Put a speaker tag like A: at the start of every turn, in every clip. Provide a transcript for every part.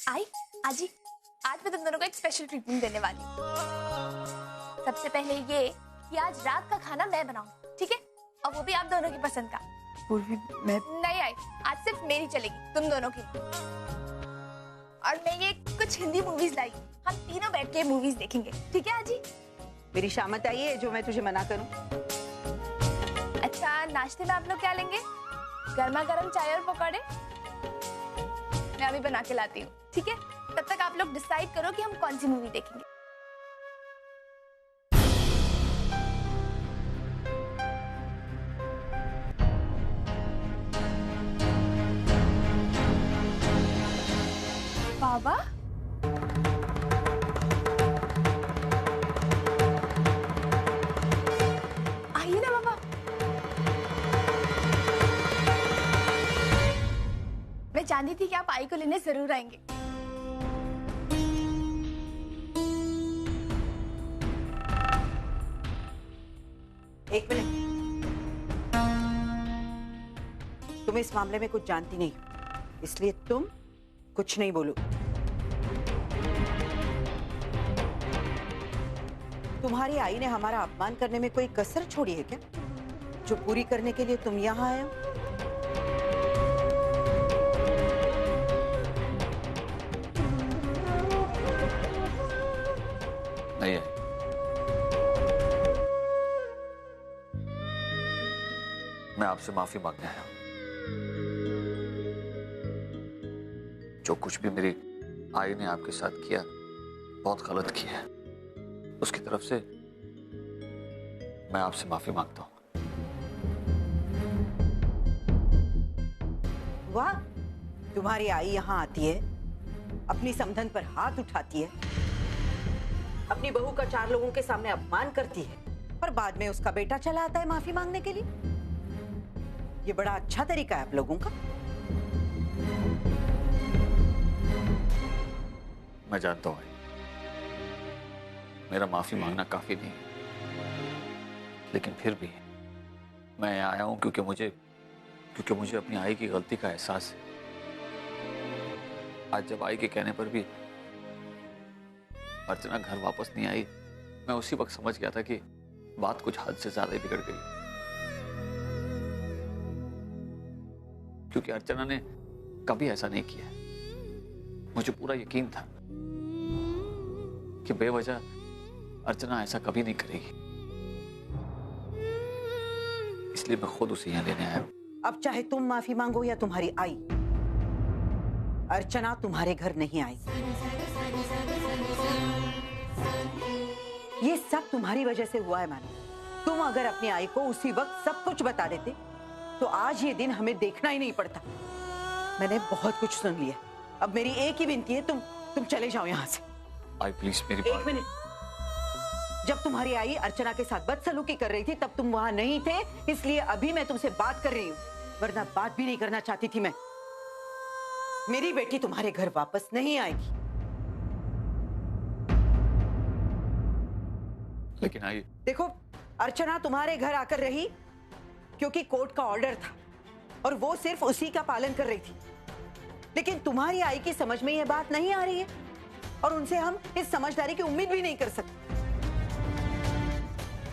A: आई आजी, आज मैं तुम दोनों को एक स्पेशल ट्रीटमेंट देने वाली हूँ। सबसे पहले ये कि आज रात का खाना मैं बनाऊँ, ठीक है? और वो भी आप दोनों की पसंद का।
B: पूर्वी, मैं
A: नहीं आई, आज सिर्फ मेरी चलेगी, तुम दोनों की। और मैं ये कुछ हिंदी मूवीज लाई, हम तीनों बैठ के मूवीज देखेंगे, ठीक है आजी?
B: मेरी शामत आई है जो मैं तुझे मना करूं?
A: अच्छा, नाश्ते में आप लोग क्या लेंगे? गर्मा गर्म चाय और पकौड़े? मैं अभी बना के लाती हूँ, ठीक है? तब तक आप लोग डिसाइड करो कि हम कौन सी मूवी देखेंगे। बाबा, आइए ना बाबा। मैं जानती थी कि आप आई को लेने जरूर आएंगे।
B: एक मिनट, तुम इस मामले में कुछ जानती नहीं, इसलिए तुम कुछ नहीं बोलो। तुम्हारी आई ने हमारा अपमान करने में कोई कसर छोड़ी है क्या, जो पूरी करने के लिए तुम यहाँ आए हो?
C: नहीं आई। मैं आपसे माफी मांगने आया हूं। जो कुछ भी मेरी आई ने आपके साथ किया, बहुत गलत किया है। उसकी तरफ से मैं आपसे माफी मांगता हूं।
B: वाह, तुम्हारी आई यहाँ आती है, अपनी समधन पर हाथ उठाती है, अपनी बहू का 4 लोगों के सामने अपमान करती है, पर बाद में उसका बेटा चला आता है माफी मांगने के लिए। ये बड़ा अच्छा तरीका है आप लोगों का।
C: मैं जानता हूं मेरा माफी मांगना काफी नहीं, लेकिन फिर भी मैं यहाँ आया हूं क्योंकि मुझे अपनी आई की गलती का एहसास है। आज जब आई के कहने पर भी अर्चना घर वापस नहीं आई, मैं उसी वक्त समझ गया था कि बात कुछ हद से ज्यादा ही बिगड़ गई, क्योंकि अर्चना ने कभी ऐसा नहीं किया। मुझे पूरा यकीन था कि बेवजह अर्चना ऐसा कभी नहीं करेगी, इसलिए मैं खुद उसे यहाँ लेने आया हूं।
B: अब चाहे तुम माफी मांगो या तुम्हारी आई, अर्चना तुम्हारे घर नहीं आई। ये सब तुम्हारी वजह से हुआ है मानो। तुम अगर अपनी आई को उसी वक्त सब कुछ बता देते तो आज ये दिन हमें देखना ही नहीं पड़ता। मैंने बहुत कुछ सुन लिया, अब मेरी एक ही विनती है, तुम चले जाओ यहाँ से।
C: आई प्लीज मेरी
B: एक मिनट, जब तुम्हारी आई अर्चना के साथ बदसलूकी कर रही थी तब तुम वहां नहीं थे, इसलिए अभी मैं तुमसे बात कर रही हूँ, वरना बात भी नहीं करना चाहती थी मैं। मेरी बेटी तुम्हारे घर वापस नहीं आएगी।
C: लेकिन आई,
B: देखो, अर्चना तुम्हारे घर आकर रही क्योंकि कोर्ट का ऑर्डर था और वो सिर्फ उसी का पालन कर रही थी, लेकिन तुम्हारी आई की समझ में यह बात नहीं आ रही है और उनसे हम इस समझदारी की उम्मीद भी नहीं कर सकते।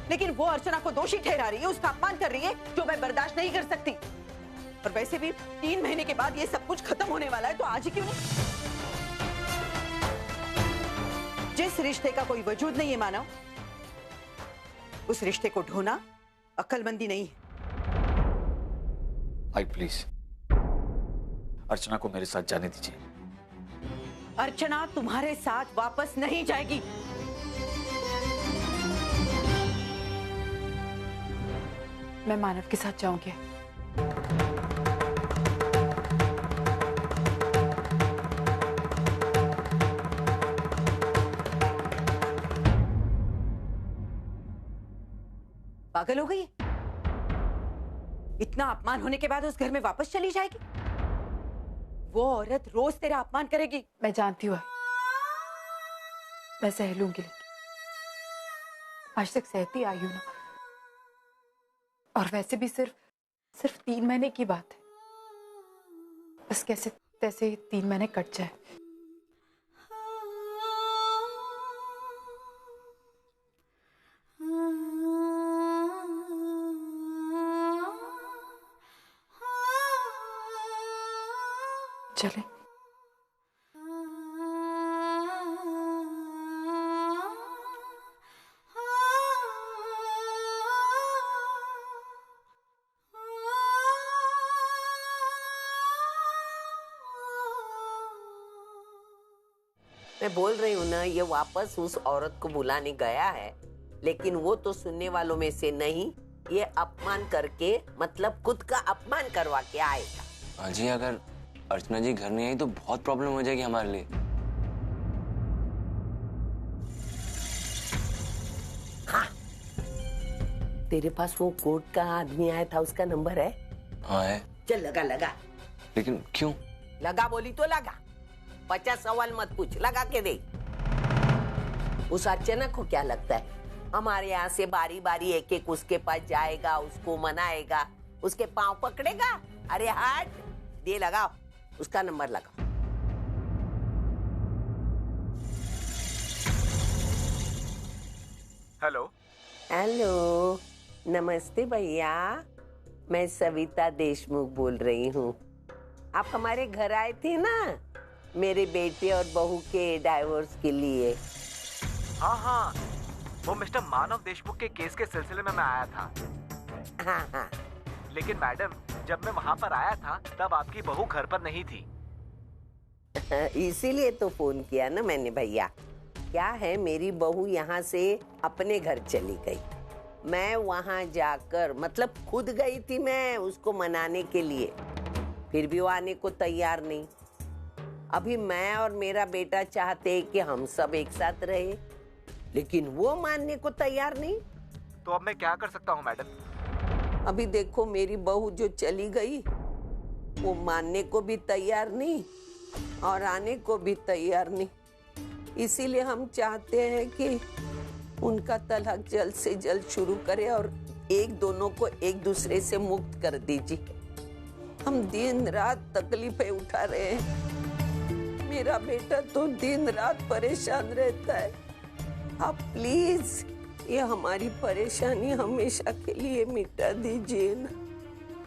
B: लेकिन वो अर्चना को दोषी ठहरा रही है, उसका अपमान कर रही है, जो मैं बर्दाश्त नहीं कर सकती। और वैसे भी 3 महीने के बाद ये सब कुछ खत्म होने वाला है, तो आज ही क्यों नहीं? जिस रिश्ते का कोई वजूद नहीं है मानव, उस रिश्ते को ढोना अक्लमंदी नहीं है।
C: आई प्लीज अर्चना को मेरे साथ जाने दीजिए।
B: अर्चना तुम्हारे साथ वापस नहीं जाएगी।
D: मैं मानव के साथ जाऊंगी।
B: पागल हो गई? इतना अपमान होने के बाद उस घर में वापस चली जाएगी? वो औरत रोज तेरा अपमान करेगी।
D: मैं जानती हूँ, मैं सह लूंगी, लेकिन आज तक सहती आई हूं ना। और वैसे भी सिर्फ 3 महीने की बात है, बस कैसे तैसे 3 महीने कट जाए, चले।
E: मैं बोल रही हूँ ना, ये वापस उस औरत को बुलाने गया है, लेकिन वो तो सुनने वालों में से नहीं, ये अपमान करके मतलब खुद का अपमान करवा के आएगा।
F: हाँ जी, अगर अर्चना जी घर नहीं आई तो बहुत प्रॉब्लम हो जाएगी हमारे लिए।
E: हाँ, तेरे पास वो कोर्ट का आदमी आया था, उसका नंबर है?
F: हाँ है।
E: चल लगा लगा।
F: लेकिन क्यों?
E: लगा बोली तो लगा, 50 सवाल मत पूछ, लगा के दे। उस अर्चना को क्या लगता है हमारे यहाँ से बारी बारी एक एक उसके पास जाएगा, उसको मनाएगा, उसके पांव पकड़ेगा? अरे हट, दे लगाओ, उसका नंबर लगाओ।
G: हेलो।
E: हेलो, नमस्ते भैया, मैं सविता देशमुख बोल रही हूँ। आप हमारे घर आए थे ना, मेरे बेटे और बहू के डाइवोर्स के लिए।
G: हाँ हाँ, वो मिस्टर मानव देशमुख के केस के सिलसिले में मैं आया था।
E: हाँ हाँ।
G: लेकिन मैडम, जब मैं वहाँ पर आया था तब आपकी बहू घर पर नहीं थी।
E: इसीलिए तो फोन किया ना मैंने भैया। क्या है, मेरी बहू यहाँ से अपने घर चली गई, मैं वहाँ जाकर मतलब खुद गई थी मैं उसको मनाने के लिए, फिर भी वो आने को तैयार नहीं। अभी मैं और मेरा बेटा चाहते हैं कि हम सब एक साथ रहे, लेकिन वो मानने को तैयार नहीं।
G: तो अब मैं क्या कर सकता हूँ मैडम?
E: अभी देखो, मेरी बहू जो चली गई वो मानने को भी तैयार नहीं और आने को भी तैयार नहीं। इसीलिए हम चाहते हैं कि उनका तलाक जल्द से जल्द शुरू करे और एक दोनों को एक दूसरे से मुक्त कर दीजिए। हम दिन रात तकलीफें उठा रहे हैं, मेरा बेटा तो दिन रात परेशान रहता है। आप प्लीज ये हमारी परेशानी हमेशा के लिए मिटा दीजिए ना।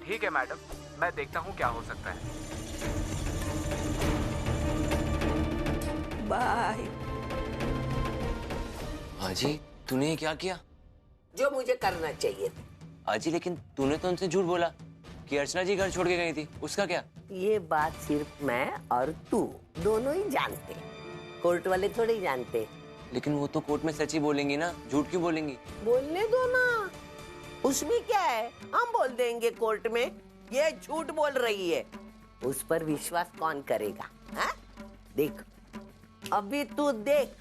G: ठीक है मैडम, मैं देखता हूँ क्या हो सकता है।
E: बाय।
F: हाजी, तूने ये क्या किया?
E: जो मुझे करना चाहिए।
F: हाजी, लेकिन तूने तो उनसे झूठ बोला कि अर्चना जी घर छोड़ के गई थी, उसका क्या?
E: ये बात सिर्फ मैं और तू दोनों ही जानते, कोर्ट वाले थोड़े ही जानते।
F: लेकिन वो तो कोर्ट में सच ही बोलेंगी ना, झूठ क्यों बोलेंगी?
E: बोलने दो ना, उसमें क्या है, हम बोल देंगे कोर्ट में ये झूठ बोल रही है। उस पर विश्वास कौन करेगा? हा? देख, अभी तू देख,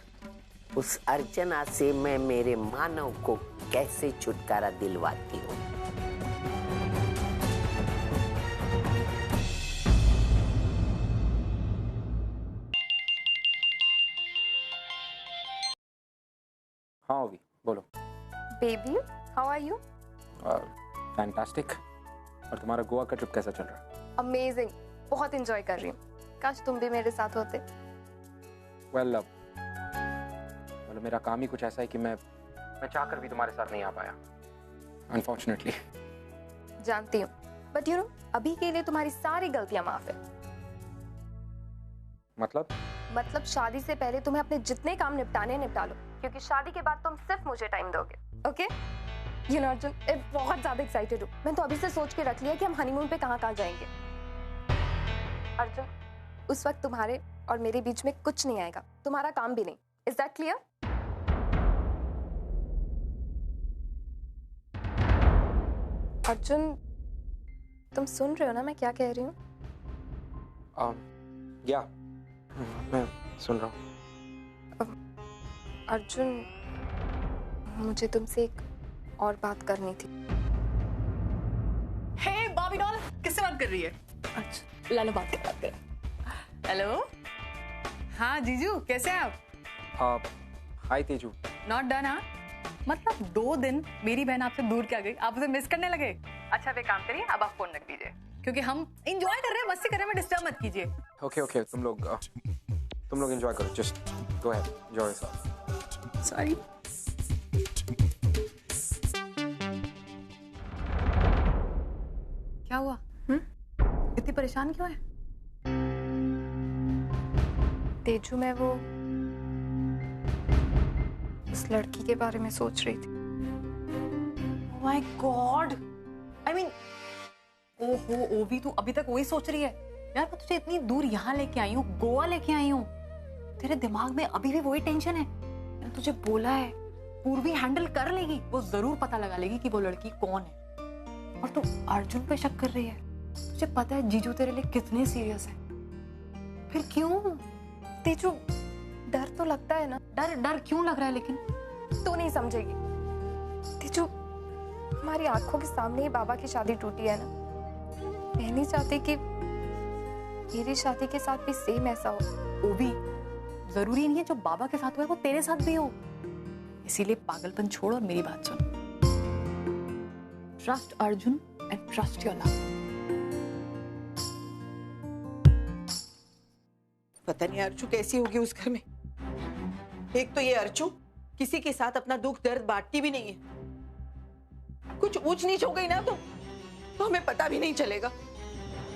E: उस अर्चना से मैं मेरे मानव को कैसे छुटकारा दिलवाती हूँ।
H: हाँ ओवी, बोलो।
A: Baby, how are you?
H: Fantastic. और तुम्हारा गोवा का ट्रिप कैसा चल रहा है?
A: अमेजिंग, बहुत एंजॉय कर रही हूँ। काश तुम भी मेरे साथ होते।
H: वेल, मतलब मेरा काम ही कुछ ऐसा है कि मैं चाहकर भी तुम्हारे साथ नहीं आ पाया, अनफॉर्चुनेटली।
A: जानती हूँ, बट यू नो, अभी के लिए तुम्हारी सारी गलतियां माफ है।
H: मतलब
A: शादी से पहले तुम्हें अपने जितने काम निपटाने निपटा लो, क्योंकि शादी के बाद तुम सिर्फ मुझे टाइम दोगे। ओके? यू नो अर्जुन, मैं बहुत ज्यादा एक्साइटेड हूँ। मैं तो अभी से सोच के रख लिया कि हम हनीमून पे कहाँ जाएंगे। अर्जुन, उस वक्त तुम्हारे और मेरे बीच में कुछ नहीं आएगा, तुम्हारा काम भी नहीं। Is that clear? अर्जुन, तुम सुन रहे हो ना मैं क्या कह रही हूँ?
H: या मैं सुन रहा हूँ।
A: अर्जुन, मुझे तुमसे एक और बात करनी थी।
I: हे बॉबी डॉल, किससे बात कर रही है?
A: अच्छा, लालो बात कर।
I: हेलो, हाँ जीजू, कैसे हैं आप?
H: हाय तेजू।
I: नॉट डन, हाँ? मतलब 2 दिन मेरी बहन आपसे दूर क्या गई, आप उसे मिस करने लगे? अच्छा, वे काम करिए, अब आप फोन रख दीजिए, क्योंकि हम एंजॉय कर रहे हैं, मस्ती कर रहे हैं, डिस्टर्ब मत कीजिए।
H: ओके, तुम लोग एंजॉय करो, just go ahead, enjoy yourself.
I: Sorry. क्या हुआ? इतनी परेशान क्यों है?
A: तेजू, मैं वो उस लड़की के बारे में सोच रही थी।
I: माय गॉड, आई मीन, ओहो ओवी, तू अभी तक वही सोच रही है? यार मैं तुझे इतनी दूर यहाँ लेके आई हूँ, गोवा लेके आई हूँ, तेरे दिमाग में अभी भी वही टेंशन है? मैंने तुझे बोला है पूर्वी हैंडल कर लेगी, वो जरूर पता लगा लेगी कि वो लड़की कौन है। और तू अर्जुन पे शक कर रही है? तुझे पता है जीजू तेरे लिए कितने सीरियस है, फिर क्यों?
A: तेजू, डर तो लगता है ना।
I: डर डर क्यों लग रहा है? लेकिन
A: तू नहीं समझेगी। तेजू, हमारी आंखों के सामने ही बाबा की शादी टूटी है ना। मैं नहीं चाहती कि मेरी शादी के साथ भी सेम ऐसा हो।
I: ओवी, जरूरी नहीं है जो बाबा के साथ हुआ है वो तेरे साथ भी हो, इसीलिए पागलपन छोड़ और मेरी बात सुन। Trust Arjun and trust your love.
B: पता नहीं अर्चू कैसी होगी उस घर में। एक तो ये अर्चू किसी के साथ अपना दुख दर्द बांटती भी नहीं है। कुछ ऊंच नीच हो गई ना तो हमें पता भी नहीं चलेगा।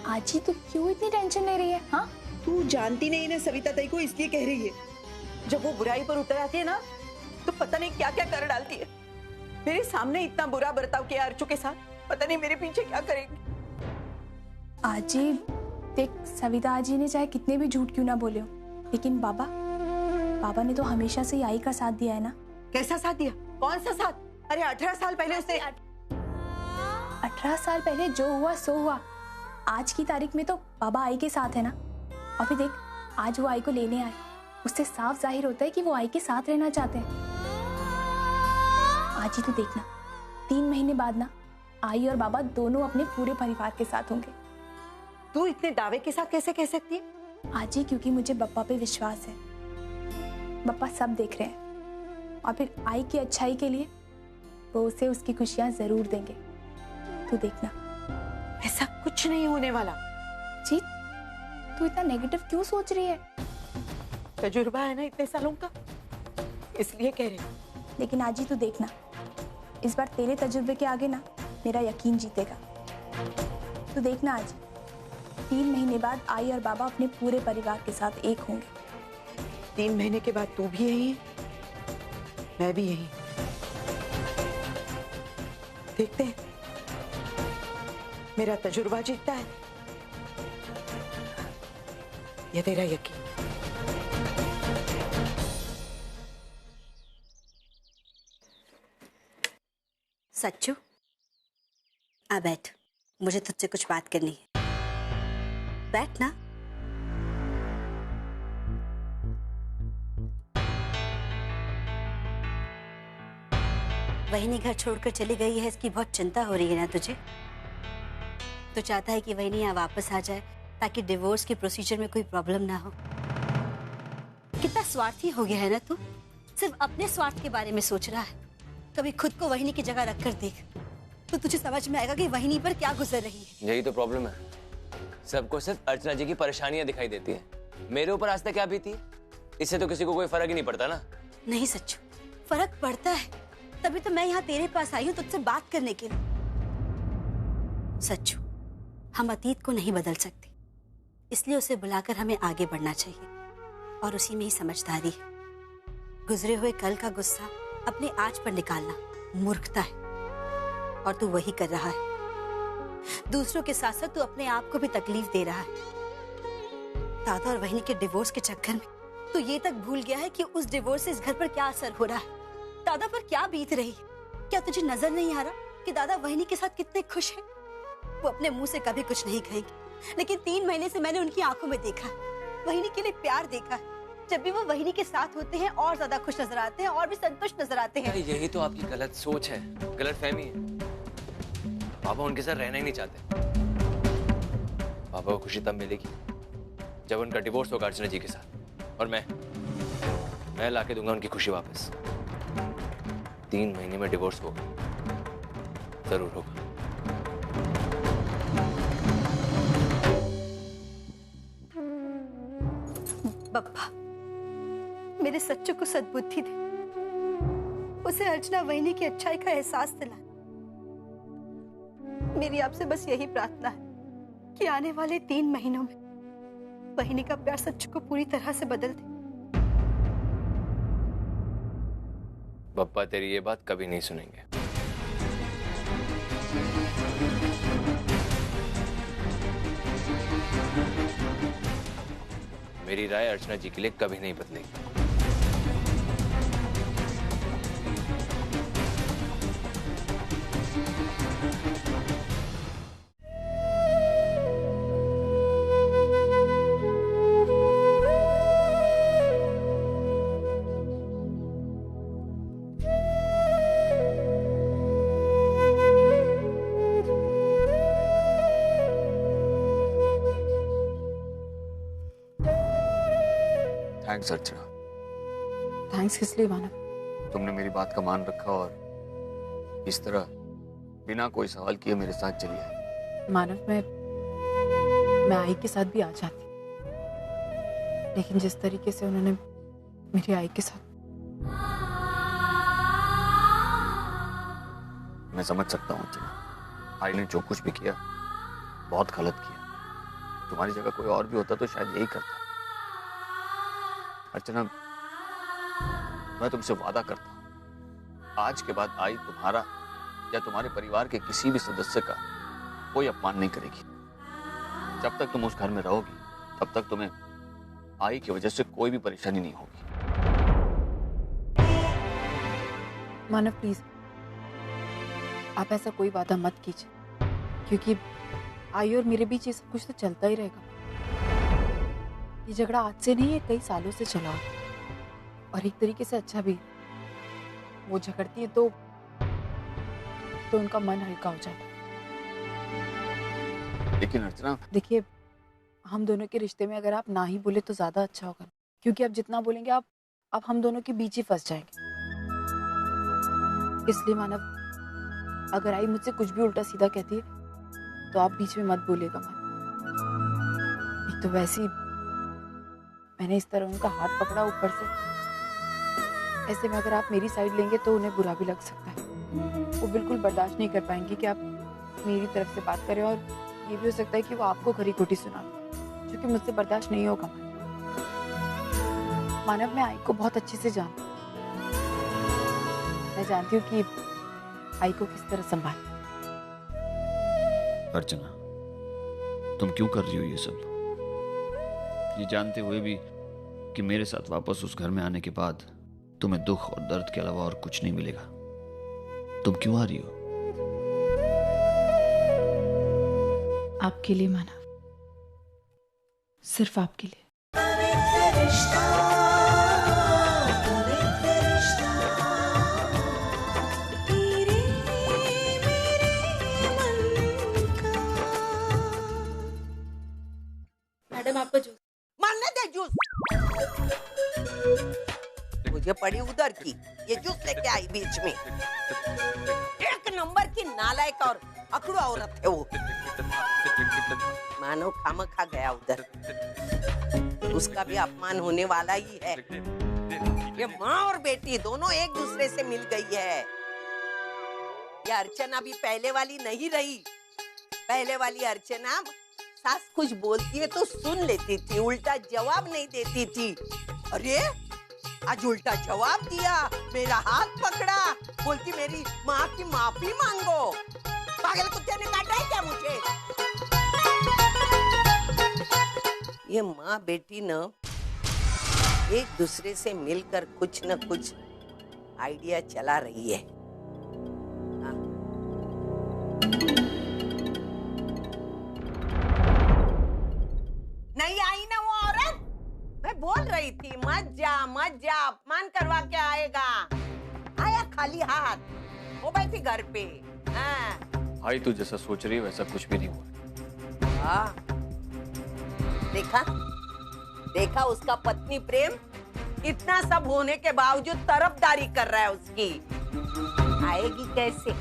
A: आजी, तू क्यों इतनी टेंशन ले रही है? हाँ,
B: तू जानती नहीं ना सविता ताई को, इसलिए कह रही है। जब वो बुराई पर उतर आती है ना तो पता नहीं क्या क्या कर डालती है। मेरे सामने इतना बुरा बर्ताव किया अर्चू के साथ, पता नहीं मेरे पीछे क्या करेगी।
J: आजी देख, सविता आजी ने चाहे कितने भी झूठ क्यों ना बोले हो, लेकिन बाबा ने तो हमेशा से आई का साथ दिया है ना।
B: कैसा साथ दिया? कौन सा साथ? अरे 18 साल पहले उसने
J: 18 साल पहले जो हुआ सो हुआ। आज की तारीख में तो बाबा आई के साथ है ना। अभी देख, आज वो आई को लेने आए, उससे साफ जाहिर होता है कि वो आई के साथ रहना चाहते हैं। आज ही तो देखना, 3 महीने बाद ना आई और बाबा दोनों अपने पूरे परिवार के साथ होंगे।
B: तू इतने दावे के साथ कैसे कह सकती है?
J: आज ही, क्योंकि मुझे बप्पा पे विश्वास है। बप्पा सब देख रहे हैं और फिर आई की अच्छाई के लिए वो उसे उसकी खुशियां जरूर देंगे। तू देखना।
B: ऐसा कुछ नहीं होने वाला।
J: जीत, तू इतना नेगेटिव क्यों सोच रही है?
B: तजुर्बा है ना इतने सालों का, इसलिए कह रही।
J: लेकिन आज ही तू देखना, इस बार तेरे तजुर्बे के आगे ना मेरा यकीन जीतेगा। तू देखना, आज 3 महीने बाद आई और बाबा अपने पूरे परिवार के साथ एक होंगे।
B: 3 महीने के बाद तू भी यही, मैं भी यही। देखते हैं मेरा तजुर्बा जीतता है या तेरा यकीन।
K: सच्चू, आ बैठ, मुझे तुझसे कुछ बात करनी है। बैठ ना। वहिनी घर छोड़कर चली गई है, इसकी बहुत चिंता हो रही है ना तुझे? तो चाहता है कि वहिनी यहाँ वापस आ जाए ताकि डिवोर्स के प्रोसीजर में कोई प्रॉब्लम ना हो। कितना स्वार्थी हो गया है ना तू, सिर्फ अपने स्वार्थ के बारे में सोच रहा है। कभी खुद को वहिनी की जगह रखकर देख, तो तुझे समझ में आएगा कि वहिनी पर क्या गुजर रही है।
F: यही तो प्रॉब्लम है, सबको सिर्फ अर्चना जी की परेशानियां दिखाई देती है। मेरे ऊपर आज तक क्या बीती है, इससे तो किसी को कोई फर्क ही नहीं पड़ता ना।
K: नहीं सच्चू, फर्क पड़ता है, तभी तो मैं यहाँ तेरे पास आई हूँ तुझसे बात करने के लिए। सच्चू, हम अतीत को नहीं बदल सकते, इसलिए उसे बुलाकर हमें आगे बढ़ना चाहिए और उसी में ही समझदारी है। गुजरे हुए कल का गुस्सा अपने आज पर निकालना मूर्खता है और तू वही कर रहा है। दूसरों के साथ साथ तू अपने आप को भी तकलीफ दे रहा है। दादा और वहिनी के डिवोर्स के चक्कर में तू ये तक भूल गया है कि उस डिवोर्स से इस घर पर क्या असर हो रहा है, दादा पर क्या बीत रही है। क्या तुझे नजर नहीं आ रहा कि दादा वहिनी के साथ कितने खुश हैं? वो अपने मुंह से कभी कुछ नहीं कहेंगे, लेकिन 3 महीने से मैंने उनकी आंखों में देखा, वहिनी के लिए प्यार देखा। जब भी वो वहिनी के साथ होते हैं और ज्यादा खुश नजर आते हैं और भी संतुष्ट नजर आते हैं।
F: यही तो आपकी गलत सोच है, गलत फहमी है। पापा उनके साथ रहना ही नहीं चाहते। पापा को खुशी तब मिलेगी जब उनका डिवोर्स होगा अर्चना जी के साथ, और मैं लाके दूंगा उनकी खुशी वापस। 3 महीने में डिवोर्स होगा, जरूर होगा।
K: बप्पा, मेरे सच्चू को सद्बुद्धि दे, उसे अर्चना वहिनी की अच्छाई का एहसास दिला। मेरी आपसे बस यही प्रार्थना है कि आने वाले 3 महीनों में बहिनी का प्यार सच्चू को पूरी तरह से बदल दे।
F: पप्पा तेरी ये बात कभी नहीं सुनेंगे। मेरी राय अर्चना जी के लिए कभी नहीं बदलेगी।
C: थैंक्स अर्चना।
I: थैंक्स किस लिए मानव?
C: तुमने मेरी बात का मान रखा और इस तरह बिना कोई सवाल किए मेरे साथ चली आई।
I: मानव, मैं आई के साथ भी आ जाती, लेकिन जिस तरीके से उन्होंने मेरी आई के साथ।
C: मैं समझ सकता हूँ अर्चना, आई ने जो कुछ भी किया बहुत गलत किया। तुम्हारी जगह कोई और भी होता तो शायद यही करता। अर्चना, मैं तुमसे वादा करता हूं, आज के बाद आई तुम्हारा या तुम्हारे परिवार के किसी भी सदस्य का कोई अपमान नहीं करेगी। जब तक तुम उस घर में रहोगी तब तक तुम्हें आई की वजह से कोई भी परेशानी नहीं होगी।
I: मानव प्लीज, आप ऐसा कोई वादा मत कीजिए, क्योंकि आई और मेरे बीच ये सब कुछ तो चलता ही रहेगा। ये झगड़ा आज से नहीं है, कई सालों से चला, और एक तरीके से अच्छा भी। वो झगड़ती है तो उनका मन हल्का हो जाता है।
C: लेकिन अर्चना,
I: देखिए, हम दोनों के रिश्ते में अगर आप ना ही बोले तो ज्यादा अच्छा होगा, क्योंकि आप जितना बोलेंगे आप हम दोनों के बीच ही फंस जाएंगे। इसलिए मानव, अगर आई मुझसे कुछ भी उल्टा सीधा कहती है तो आप बीच में मत बोलिएगा मानव। एक तो वैसे ही मैंने इस तरह उनका हाथ पकड़ा ऊपर से, ऐसे में अगर आप मेरी साइड लेंगे तो उन्हें बुरा भी लग सकता है। वो बिल्कुल बर्दाश्त नहीं कर पाएंगी कि आप मेरी तरफ से बात करें, और ये भी हो सकता है कि वो आपको खरी खोटी सुना दें, जो कि मुझसे बर्दाश्त नहीं होगा। मानव, मैं आई को बहुत अच्छे से जानती हूँ। मैं जानती हूँ कि आई को किस तरह संभाल।
C: अर्चना, तुम क्यों कर रही हो ये सब, ये जानते हुए भी कि मेरे साथ वापस उस घर में आने के बाद तुम्हें दुख और दर्द के अलावा और कुछ नहीं मिलेगा? तुम क्यों आ रही हो?
I: आपके लिए मानव, सिर्फ आपके लिए।
K: मैडम, आपको जूस
B: मानने दे। जूस मुझे पड़ी उधर की, ये जूस लेके आई बीच में। एक नंबर की नालायक और अकड़ू औरत है वो। मानो खामखा गया उधर, उसका भी अपमान होने वाला ही है। ये माँ और बेटी दोनों एक दूसरे से मिल गई है। ये अर्चना भी पहले वाली नहीं रही। पहले वाली अर्चना सास कुछ बोलती है तो सुन लेती थी, उल्टा जवाब नहीं देती थी। अरे आज उल्टा जवाब दिया, मेरा हाथ पकड़ा, बोलती मेरी माँ की माफी मांगो। पागल कुत्ते ने काटा है क्या मुझे? ये माँ बेटी न एक दूसरे से मिलकर कुछ न कुछ आइडिया चला रही है। नहीं आई ना वो औरत, मैं बोल रही थी मत जा, अपमान करवा के आएगा। आया खाली हाथ, वो बैठी घर पे।
C: आई तू जैसा सोच रही है वैसा कुछ भी नहीं हुआ।
B: देखा उसका पत्नी प्रेम, इतना सब होने के बावजूद तरफदारी कर रहा है उसकी। आएगी कैसे?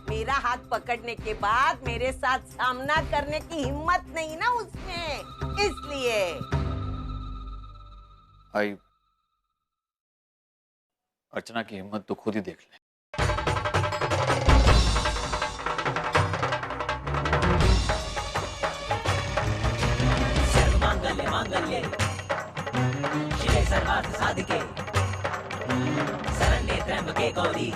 B: मेरा हाथ पकड़ने के बाद मेरे साथ सामना करने की हिम्मत नहीं ना उसमें, इसलिए।
C: आई, अर्चना की हिम्मत तो खुद ही देख ले।
L: मांगल्य साधिके शरण्ये त्र्यंबके गौरी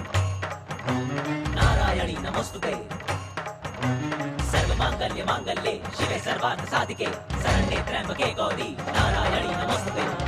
L: नारायणी नमोस्तुते सर्वमांगल्ये मांगल्ये शिवे सर्वार्थ साधिके शरण्ये त्र्यंबके गौरी नारायणी नमोस्तुते